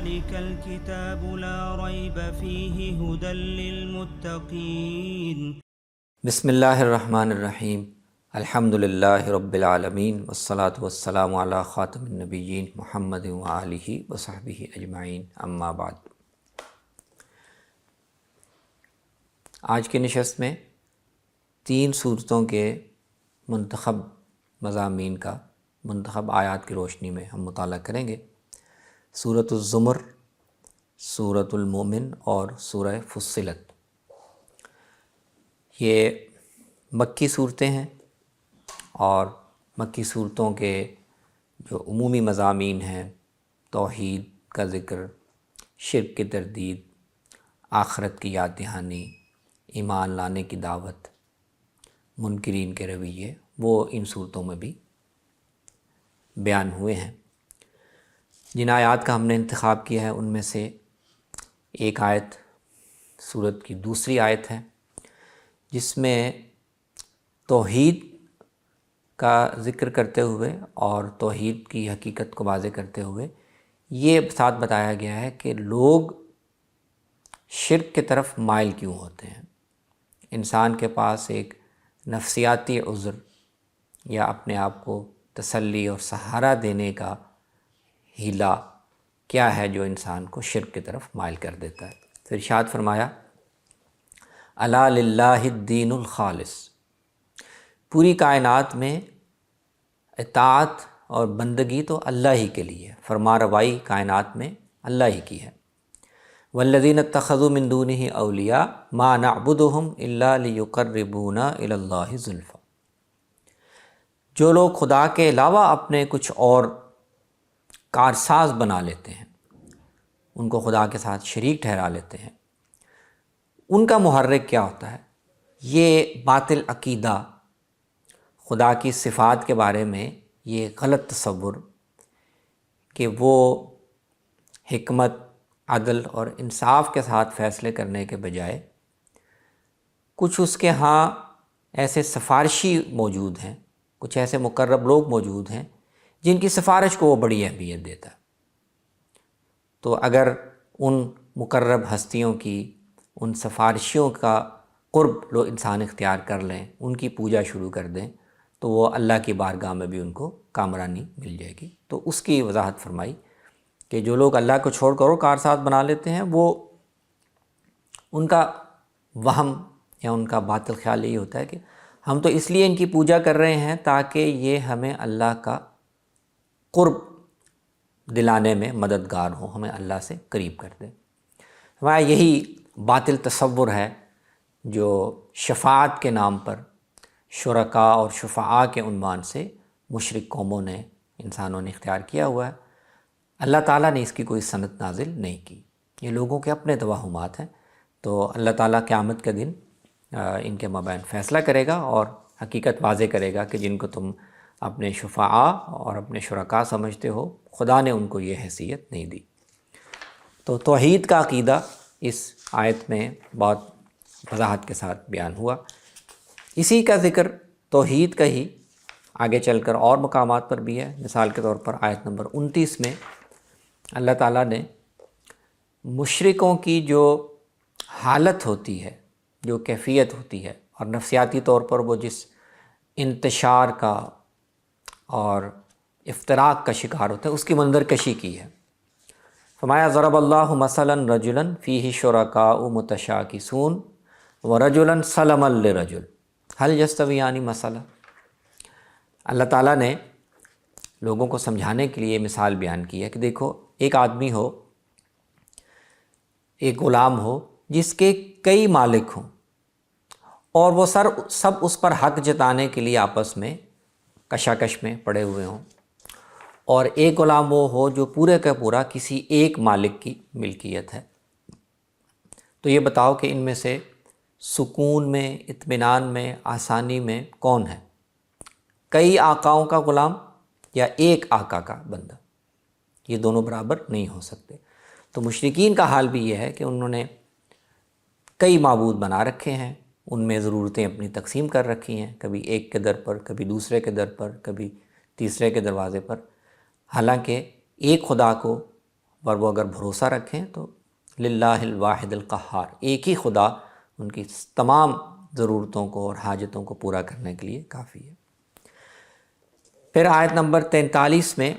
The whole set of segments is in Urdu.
ذلك الكتاب لا ريب فيه هدى للمتقين بسم اللہ الرحمن الرحیم الحمد للہ رب العالمین والصلاة والسلام علی خاتم النبیین محمد وآلہ وصحبہ اجمعین اما بعد۔ آج کی نشست میں 3 صورتوں کے منتخب مضامین کا منتخب آیات کی روشنی میں ہم مطالعہ کریں گے۔ سورۃ الزمر، سورۃ المومن اور سورہ فصلت۔ یہ مکی صورتیں ہیں اور مکی صورتوں کے جو عمومی مضامین ہیں، توحید کا ذکر، شرک کی تردید، آخرت کی یاد دہانی، ایمان لانے کی دعوت، منکرین کے رویے، وہ ان صورتوں میں بھی بیان ہوئے ہیں۔ جن آیات کا ہم نے انتخاب کیا ہے ان میں سے ایک آیت سورت کی دوسری آیت ہے، جس میں توحید کا ذکر کرتے ہوئے اور توحید کی حقیقت کو واضح کرتے ہوئے یہ ساتھ بتایا گیا ہے کہ لوگ شرک کی طرف مائل کیوں ہوتے ہیں۔ انسان کے پاس ایک نفسیاتی عذر یا اپنے آپ کو تسلی اور سہارا دینے کا ہیلا کیا ہے جو انسان کو شرک کی طرف مائل کر دیتا ہے۔ تو ارشاد فرمایا، الا للہ الدین الخالص، پوری کائنات میں اطاعت اور بندگی تو اللہ ہی کے لیے، فرما روائی کائنات میں اللہ ہی کی ہے۔ والذین اتخذوا من دونہ اولیاء ما نعبدہم الا لیقربونا الی اللہ زلفی، جو لوگ خدا کے علاوہ اپنے کچھ اور کارساز بنا لیتے ہیں، ان کو خدا کے ساتھ شریک ٹھہرا لیتے ہیں، ان کا محرک کیا ہوتا ہے؟ یہ باطل عقیدہ، خدا کی صفات کے بارے میں یہ غلط تصور کہ وہ حکمت، عدل اور انصاف کے ساتھ فیصلے کرنے کے بجائے کچھ اس کے ہاں ایسے سفارشی موجود ہیں، کچھ ایسے مقرب لوگ موجود ہیں جن کی سفارش کو وہ بڑی اہمیت دیتا ہے۔ تو اگر ان مقرب ہستیوں کی، ان سفارشیوں کا قرب لو انسان اختیار کر لیں، ان کی پوجا شروع کر دیں، تو وہ اللہ کی بارگاہ میں بھی ان کو کامرانی مل جائے گی۔ تو اس کی وضاحت فرمائی کہ جو لوگ اللہ کو چھوڑ کر کارساز بنا لیتے ہیں، وہ ان کا وہم یا ان کا باطل خیال یہی ہوتا ہے کہ ہم تو اس لیے ان کی پوجا کر رہے ہیں تاکہ یہ ہمیں اللہ کا قرب دلانے میں مددگار ہوں، ہمیں اللہ سے قریب کر دیں۔ ہمارا یہی باطل تصور ہے جو شفاعت کے نام پر شرکاء اور شفعاء کے عنوان سے مشرک قوموں نے، انسانوں نے اختیار کیا ہوا ہے۔ اللہ تعالیٰ نے اس کی کوئی سند نازل نہیں کی، یہ لوگوں کے اپنے توہمات ہیں۔ تو اللہ تعالیٰ قیامت کے دن ان کے مابین فیصلہ کرے گا اور حقیقت واضح کرے گا کہ جن کو تم اپنے شفعاء اور اپنے شرکاء سمجھتے ہو، خدا نے ان کو یہ حیثیت نہیں دی۔ تو توحید کا عقیدہ اس آیت میں بہت وضاحت کے ساتھ بیان ہوا۔ اسی کا ذکر توحید کا ہی آگے چل کر اور مقامات پر بھی ہے۔ مثال کے طور پر آیت نمبر 29 میں اللہ تعالیٰ نے مشرکوں کی جو حالت ہوتی ہے، جو کیفیت ہوتی ہے، اور نفسیاتی طور پر وہ جس انتشار کا اور افتراق کا شکار ہوتا ہے، اس کی منظر کشی کی ہے۔ فرمایا، ضرب اللہ مثلا رجلا فیہ شرکاء متشاکسون ورجلا سلما لرجل هل یستویان مثلا۔ اللہ تعالیٰ نے لوگوں کو سمجھانے کے لیے مثال بیان کی ہے کہ دیکھو، ایک آدمی ہو، ایک غلام ہو جس کے کئی مالک ہوں، اور وہ سب اس پر حق جتانے کے لیے آپس میں کشاکش میں پڑے ہوئے ہوں، اور ایک غلام وہ ہو جو پورے کا پورا کسی ایک مالک کی ملکیت ہے۔ تو یہ بتاؤ کہ ان میں سے سکون میں، اطمینان میں، آسانی میں کون ہے؟ کئی آقاؤں کا غلام یا ایک آقا کا بندہ؟ یہ دونوں برابر نہیں ہو سکتے۔ تو مشرکین کا حال بھی یہ ہے کہ انہوں نے کئی معبود بنا رکھے ہیں، ان میں ضرورتیں اپنی تقسیم کر رکھی ہیں، کبھی ایک کے در پر، کبھی دوسرے کے در پر، کبھی تیسرے کے دروازے پر، حالانکہ ایک خدا کو اور وہ اگر بھروسہ رکھیں تو للہ الواحد القہار، ایک ہی خدا ان کی تمام ضرورتوں کو اور حاجتوں کو پورا کرنے کے لیے کافی ہے۔ پھر آیت نمبر 43 میں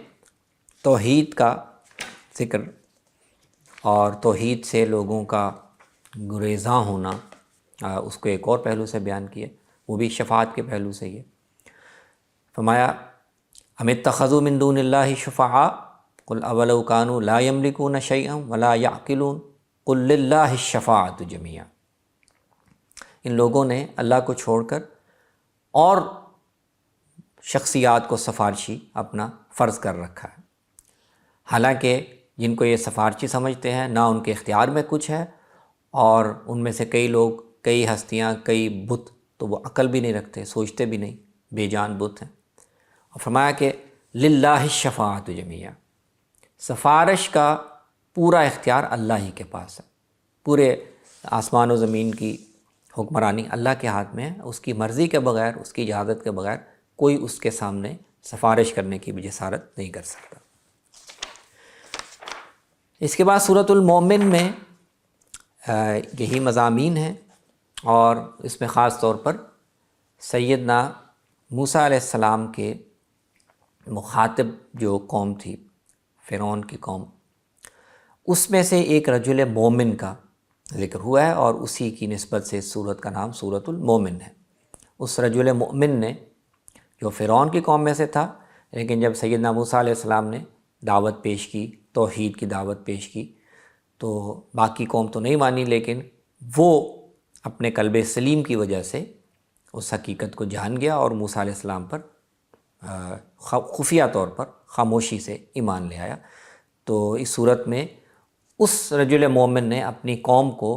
توحید کا ذکر اور توحید سے لوگوں کا گریزاں ہونا، اس کو ایک اور پہلو سے بیان کیا، وہ بھی شفاعت کے پہلو سے ہی ہے۔ فرمایا ام اتخذوا من دون اللہ شفعاء قل اولو کانوا لا یملکون شیئا ولا یعقلون قل للہ الشفاعۃ جمیعا، ان لوگوں نے اللہ کو چھوڑ کر اور شخصیات کو سفارشی اپنا فرض کر رکھا ہے، حالانکہ جن کو یہ سفارشی سمجھتے ہیں نہ ان کے اختیار میں کچھ ہے، اور ان میں سے کئی لوگ، کئی ہستیاں، کئی بت تو وہ عقل بھی نہیں رکھتے، سوچتے بھی نہیں، بے جان بت ہیں۔ اور فرمایا کہ للہ الشفاعۃ جمیعا، سفارش کا پورا اختیار اللہ ہی کے پاس ہے، پورے آسمان و زمین کی حکمرانی اللہ کے ہاتھ میں ہے، اس کی مرضی کے بغیر، اس کی اجازت کے بغیر کوئی اس کے سامنے سفارش کرنے کی بھی جسارت نہیں کر سکتا۔ اس کے بعد سورۃ المومن میں یہی مضامین ہیں، اور اس میں خاص طور پر سیدنا موسیٰ علیہ السلام کے مخاطب جو قوم تھی، فرعون کی قوم، اس میں سے ایک رجل مومن کا ذکر ہوا ہے، اور اسی کی نسبت سے اس سورت کا نام سورۃ المومن ہے۔ اس رجل مومن نے جو فرعون کی قوم میں سے تھا، لیکن جب سیدنا موسیٰ علیہ السلام نے دعوت پیش کی، توحید کی دعوت پیش کی، تو باقی قوم تو نہیں مانی، لیکن وہ اپنے قلب سلیم کی وجہ سے اس حقیقت کو جان گیا اور موسیٰ علیہ السلام پر خفیہ طور پر خاموشی سے ایمان لے آیا۔ تو اس صورت میں اس رجل مومن نے اپنی قوم کو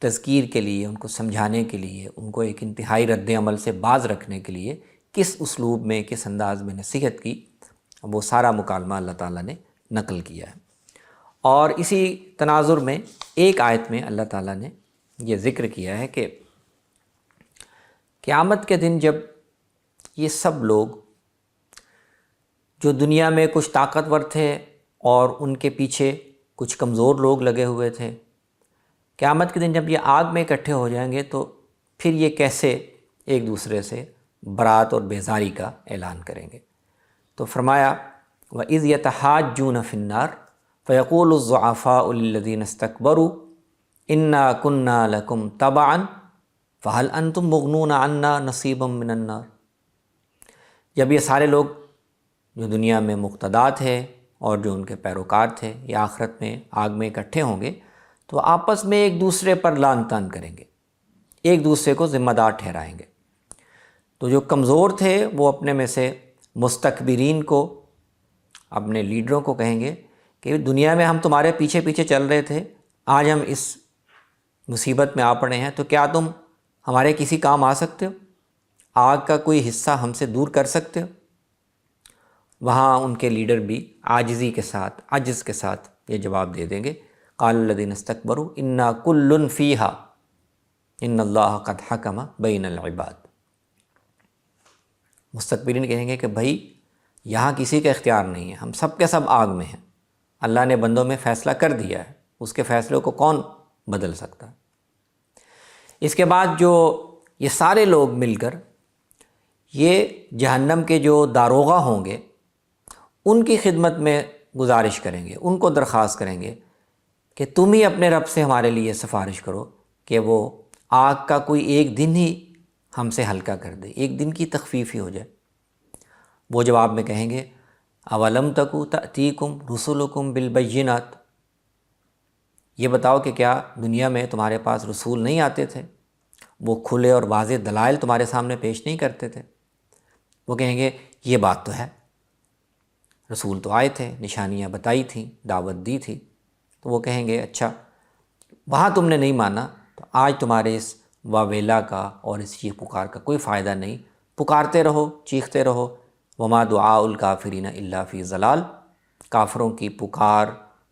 تذکیر کے لیے، ان کو سمجھانے کے لیے، ان کو ایک انتہائی رد عمل سے باز رکھنے کے لیے کس اسلوب میں، کس انداز میں نصیحت کی، وہ سارا مکالمہ اللہ تعالیٰ نے نقل کیا ہے۔ اور اسی تناظر میں ایک آیت میں اللہ تعالیٰ نے یہ ذکر کیا ہے کہ قیامت کے دن جب یہ سب لوگ جو دنیا میں کچھ طاقتور تھے اور ان کے پیچھے کچھ کمزور لوگ لگے ہوئے تھے، قیامت کے دن جب یہ آگ میں اکٹھے ہو جائیں گے تو پھر یہ کیسے ایک دوسرے سے برات اور بیزاری کا اعلان کریں گے۔ تو فرمایا وَإِذْ يَتَحَاجُّونَ فِي النَّارِ فَيَقُولُ الضُّعَفَاءُ لِلَّذِينَ اسْتَكْبَرُوا إِنَّا كُنَّا لَكُمْ تَبَعًا فَهَلْ أَنْتُمْ مُغْنُونَ عَنَّا نَصِيبًا مِّنَ النَّارِ، جب یہ سارے لوگ جو دنیا میں مقتدا تھے اور جو ان کے پیروکار تھے، یہ آخرت میں آگ میں اکٹھے ہوں گے تو آپس میں ایک دوسرے پر لعن طعن کریں گے، ایک دوسرے کو ذمہ دار ٹھہرائیں گے۔ تو جو کمزور تھے وہ اپنے میں سے مستکبرین کو، اپنے لیڈروں کو کہیں گے کہ دنیا میں ہم تمہارے پیچھے پیچھے چل رہے تھے، آج ہم اس مصیبت میں آ پڑے ہیں، تو کیا تم ہمارے کسی کام آ سکتے ہو؟ آگ کا کوئی حصہ ہم سے دور کر سکتے ہو؟ وہاں ان کے لیڈر بھی عاجزی کے ساتھ، عجز کے ساتھ یہ جواب دے دیں گے، قال الذین استکبروا انا کل فیہا ان اللہ قد حکم بین العباد۔ مستکبرین کہیں گے کہ بھائی یہاں کسی کا اختیار نہیں ہے، ہم سب کے سب آگ میں ہیں، اللہ نے بندوں میں فیصلہ کر دیا ہے، اس کے فیصلے کو کون بدل سکتا ہے؟ اس کے بعد جو یہ سارے لوگ مل کر یہ جہنم کے جو داروغہ ہوں گے ان کی خدمت میں گزارش کریں گے، ان کو درخواست کریں گے کہ تم ہی اپنے رب سے ہمارے لیے سفارش کرو کہ وہ آگ کا کوئی ایک دن ہی ہم سے ہلکا کر دے، ایک دن کی تخفیف ہی ہو جائے۔ وہ جواب میں کہیں گے اولم تکو تأتیکم رسلکم بالبینات، یہ بتاؤ کہ کیا دنیا میں تمہارے پاس رسول نہیں آتے تھے، وہ کھلے اور واضح دلائل تمہارے سامنے پیش نہیں کرتے تھے؟ وہ کہیں گے یہ بات تو ہے، رسول تو آئے تھے، نشانیاں بتائی تھیں، دعوت دی تھی۔ تو وہ کہیں گے اچھا وہاں تم نے نہیں مانا تو آج تمہارے اس واویلا کا اور اس چیخ پکار کا کوئی فائدہ نہیں، پکارتے رہو، چیختے رہو، وما دعاء الکافرین الا فی ضلال، کافروں کی پکار،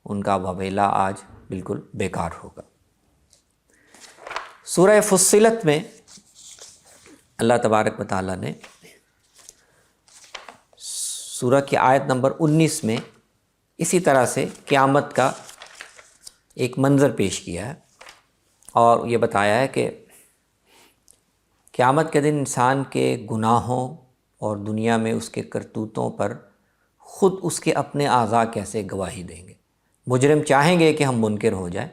ان کا واویلا آج بالکل بیکار ہوگا۔ سورہ فصلت میں اللہ تبارک و تعالیٰ نے سورہ کی آیت نمبر 19 میں اسی طرح سے قیامت کا ایک منظر پیش کیا ہے اور یہ بتایا ہے کہ قیامت کے دن انسان کے گناہوں اور دنیا میں اس کے کرتوتوں پر خود اس کے اپنے اعضاء کیسے گواہی دیں گے۔ مجرم چاہیں گے کہ ہم منکر ہو جائیں،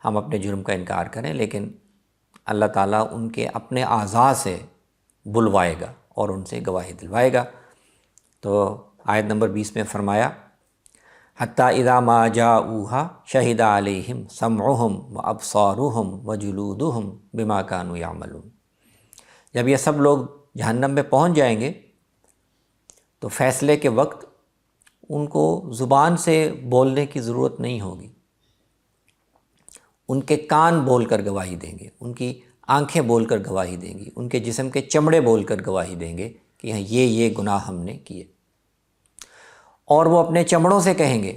ہم اپنے جرم کا انکار کریں، لیکن اللہ تعالیٰ ان کے اپنے اعضاء سے بلوائے گا اور ان سے گواہی دلوائے گا۔ تو آیت نمبر 20 میں فرمایا حتیٰ اذا ما جاؤوہا شہد علیہم سمعہم وابصارہم وجلودہم بما کانوا یعملون۔ جب یہ سب لوگ جہنم میں پہنچ جائیں گے تو فیصلے کے وقت ان کو زبان سے بولنے کی ضرورت نہیں ہوگی، ان کے کان بول کر گواہی دیں گے، ان کی آنکھیں بول کر گواہی دیں گی، ان کے جسم کے چمڑے بول کر گواہی دیں گے کہ یہ گناہ ہم نے کیے۔ اور وہ اپنے چمڑوں سے کہیں گے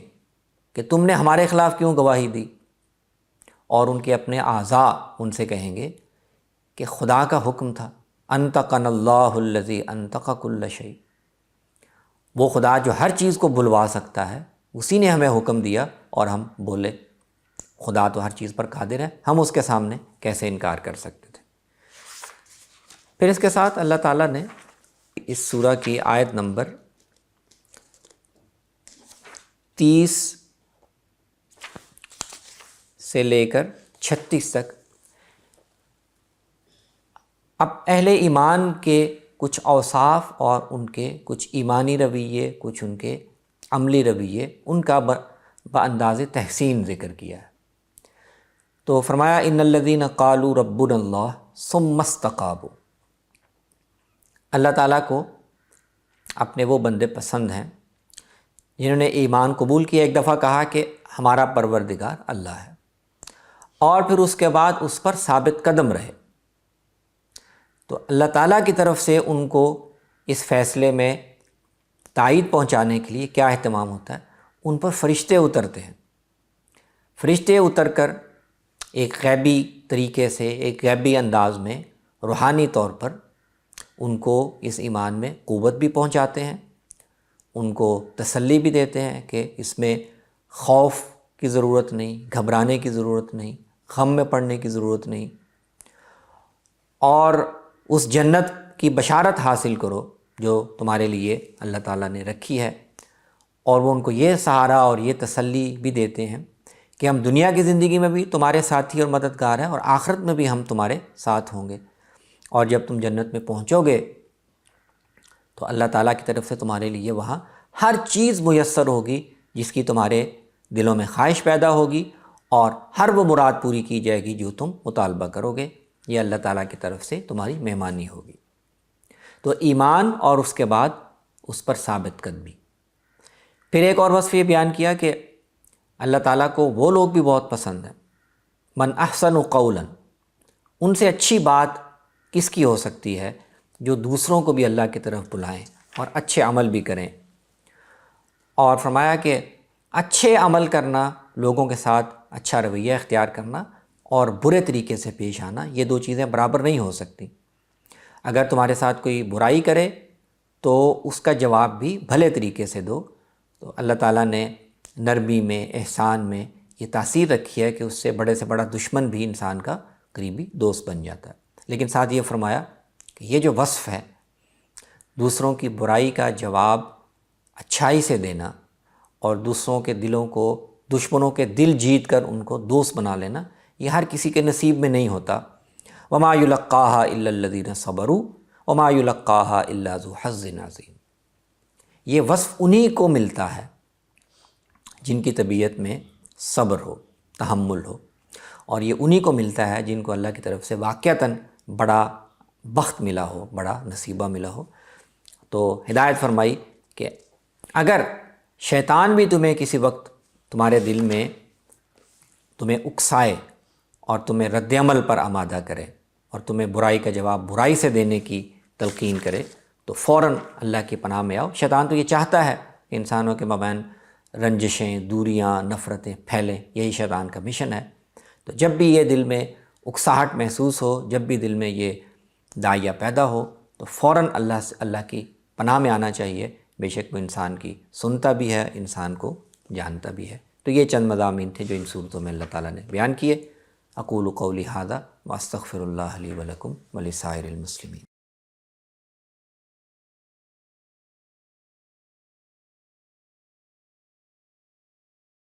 کہ تم نے ہمارے خلاف کیوں گواہی دی، اور ان کے اپنے اعضاء ان سے کہیں گے کہ خدا کا حکم تھا، انطقنا اللہ الذی انطق کل شیء، وہ خدا جو ہر چیز کو بلوا سکتا ہے اسی نے ہمیں حکم دیا اور ہم بولے۔ خدا تو ہر چیز پر قادر ہے، ہم اس کے سامنے کیسے انکار کر سکتے تھے۔ پھر اس کے ساتھ اللہ تعالیٰ نے اس سورہ کی آیت نمبر 30 سے لے کر 36 تک اب اہل ایمان کے کچھ اوصاف اور ان کے کچھ ایمانی رویے، کچھ ان کے عملی رویے، ان کا بانداز تحسین ذکر کیا ہے۔ تو فرمایا ان الذین قالوا ربنا اللہ ثم استقاموا، اللہ تعالیٰ کو اپنے وہ بندے پسند ہیں جنہوں نے ایمان قبول کیا، ایک دفعہ کہا کہ ہمارا پروردگار اللہ ہے، اور پھر اس کے بعد اس پر ثابت قدم رہے۔ تو اللہ تعالیٰ کی طرف سے ان کو اس فیصلے میں تائید پہنچانے کے لیے کیا اہتمام ہوتا ہے، ان پر فرشتے اترتے ہیں۔ فرشتے اتر کر ایک غیبی طریقے سے، ایک غیبی انداز میں، روحانی طور پر ان کو اس ایمان میں قوت بھی پہنچاتے ہیں، ان کو تسلی بھی دیتے ہیں کہ اس میں خوف کی ضرورت نہیں، گھبرانے کی ضرورت نہیں، غم میں پڑنے کی ضرورت نہیں، اور اس جنت کی بشارت حاصل کرو جو تمہارے لیے اللہ تعالیٰ نے رکھی ہے۔ اور وہ ان کو یہ سہارا اور یہ تسلی بھی دیتے ہیں کہ ہم دنیا کی زندگی میں بھی تمہارے ساتھی اور مددگار ہیں، اور آخرت میں بھی ہم تمہارے ساتھ ہوں گے، اور جب تم جنت میں پہنچو گے تو اللہ تعالیٰ کی طرف سے تمہارے لیے وہاں ہر چیز میسر ہوگی جس کی تمہارے دلوں میں خواہش پیدا ہوگی، اور ہر وہ مراد پوری کی جائے گی جو تم مطالبہ کرو گے۔ یہ اللہ تعالیٰ کی طرف سے تمہاری مہمانی ہوگی۔ تو ایمان اور اس کے بعد اس پر ثابت قدمی۔ پھر ایک اور وصف یہ بیان کیا کہ اللہ تعالیٰ کو وہ لوگ بھی بہت پسند ہیں، من احسن قولا، ان سے اچھی بات کس کی ہو سکتی ہے جو دوسروں کو بھی اللہ کی طرف بلائیں اور اچھے عمل بھی کریں۔ اور فرمایا کہ اچھے عمل کرنا، لوگوں کے ساتھ اچھا رویہ اختیار کرنا، اور برے طریقے سے پیش آنا، یہ دو چیزیں برابر نہیں ہو سکتی۔ اگر تمہارے ساتھ کوئی برائی کرے تو اس کا جواب بھی بھلے طریقے سے دو۔ تو اللہ تعالیٰ نے نرمی میں، احسان میں یہ تاثیر رکھی ہے کہ اس سے بڑے سے بڑا دشمن بھی انسان کا قریبی دوست بن جاتا ہے۔ لیکن ساتھ یہ فرمایا کہ یہ جو وصف ہے، دوسروں کی برائی کا جواب اچھائی سے دینا، اور دوسروں کے دلوں کو، دشمنوں کے دل جیت کر ان کو دوست بنا لینا، یہ ہر کسی کے نصیب میں نہیں ہوتا۔ وما یلقاها الا الذین صبروا وما یلقاها الا ذو حظ عظیم، یہ وصف انہی کو ملتا ہے جن کی طبیعت میں صبر ہو، تحمل ہو، اور یہ انہی کو ملتا ہے جن کو اللہ کی طرف سے واقعتاً بڑا بخت ملا ہو، بڑا نصیبہ ملا ہو۔ تو ہدایت فرمائی کہ اگر شیطان بھی تمہیں کسی وقت تمہارے دل میں تمہیں اکسائے اور تمہیں رد عمل پر آمادہ کرے، اور تمہیں برائی کا جواب برائی سے دینے کی تلقین کرے، تو فوراً اللہ کی پناہ میں آؤ۔ شیطان تو یہ چاہتا ہے کہ انسانوں کے مابین رنجشیں، دوریاں، نفرتیں پھیلیں، یہی شیطان کا مشن ہے۔ تو جب بھی یہ دل میں اکساہٹ محسوس ہو، جب بھی دل میں یہ داعیہ پیدا ہو، تو فوراً اللہ کی پناہ میں آنا چاہیے۔ بے شک وہ انسان کی سنتا بھی ہے، انسان کو جانتا بھی ہے۔ تو یہ چند مضامین تھے جو ان صورتوں میں اللہ تعالیٰ نے بیان کیے۔ اقول قولی ھذا واستغفر اللہ لی ولکم ولسائر المسلمین۔